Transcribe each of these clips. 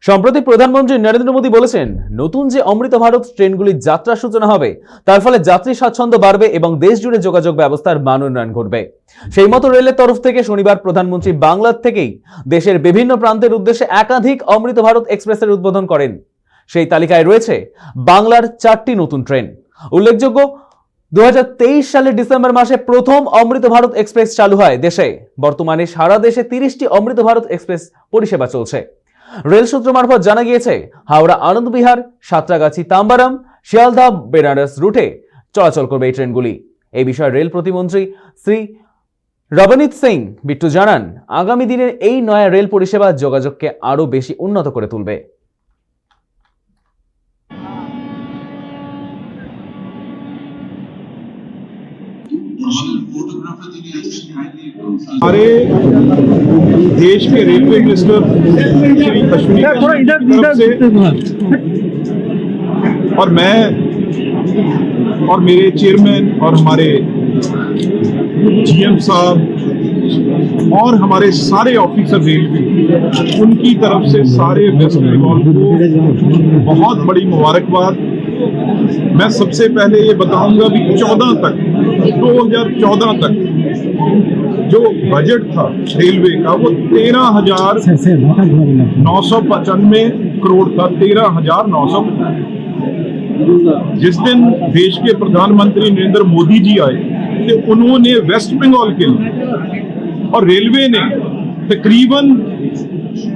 সম্প্রতি প্রধানমন্ত্রী নরেন্দ্র মোদী বলেছেন, নতুন যে অমৃত ভারত ট্রেনগুলির যাত্রার সূচনা হবে তার ফলে যাত্রী স্বাচ্ছন্দ্য বাড়বে এবং দেশ জুড়ে যোগাযোগ ব্যবস্থার মান উন্নয়ন ঘটবে। সেই মতো রেলের তরফ থেকে শনিবার প্রধানমন্ত্রী বাংলার থেকেই দেশের বিভিন্ন প্রান্তের উদ্দেশ্যে একাধিক অমৃত ভারত এক্সপ্রেসের উদ্বোধন করেন। সেই তালিকায় রয়েছে বাংলার 4টি নতুন ট্রেন। উল্লেখযোগ্য, 2023 সালের ডিসেম্বর মাসে প্রথম অমৃত ভারত এক্সপ্রেস চালু হয় দেশে। বর্তমানে সারা দেশে 30টি অমৃত ভারত এক্সপ্রেস পরিষেবা চলছে। রেল সূত্র মারফত জানা গিয়েছে, হাওড়া আনন্দবিহার, সাঁতরাগাছি তাম্বারাম, শিয়ালদহ বেনারস রুটে চলাচল করবে এই ট্রেনগুলি। এই বিষয়ে রেল প্রতিমন্ত্রী শ্রী রবনীত সিং বিট্টু জানান, আগামী দিনের এই নয়া রেল পরিষেবা যোগাযোগকে আরো বেশি উন্নত করে তুলবে। हमारे देश के रेलवे मिनिस्टर श्री अश्विनी से और मैं और मेरे चेयरमैन और हमारे जीएम साहब और हमारे सारे ऑफिसर रेलवे, उनकी तरफ से सारे वेस्ट बंगाल को बहुत बड़ी मुबारकबाद। मैं सबसे पहले ये बताऊंगा भी 2014 तक जो बजट था रेलवे का वो 13,995 करोड़ था। 13,900। जिस दिन देश के प्रधानमंत्री नरेंद्र मोदी जी आए तो उन्होंने वेस्ट बंगाल के लिए और रेलवे ने तकरीबन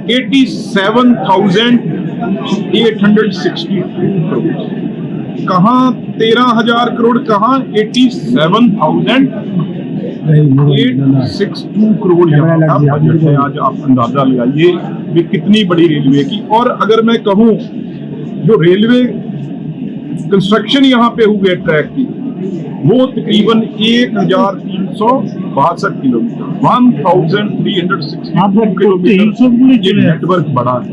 87,860 करोड़, कहां 13,000 करोड़, कहां 87,862 करोड़ यहाँ का बजट है। आज आप अंदाजा लगाइए कि कितनी बड़ी रेलवे की। और अगर मैं कहूं जो रेलवे कंस्ट्रक्शन यहाँ पे हुए ट्रैक की, वो तकरीबन 1,362 किलोमीटर, 1,362 किलोमीटर ये नेटवर्क बड़ा है।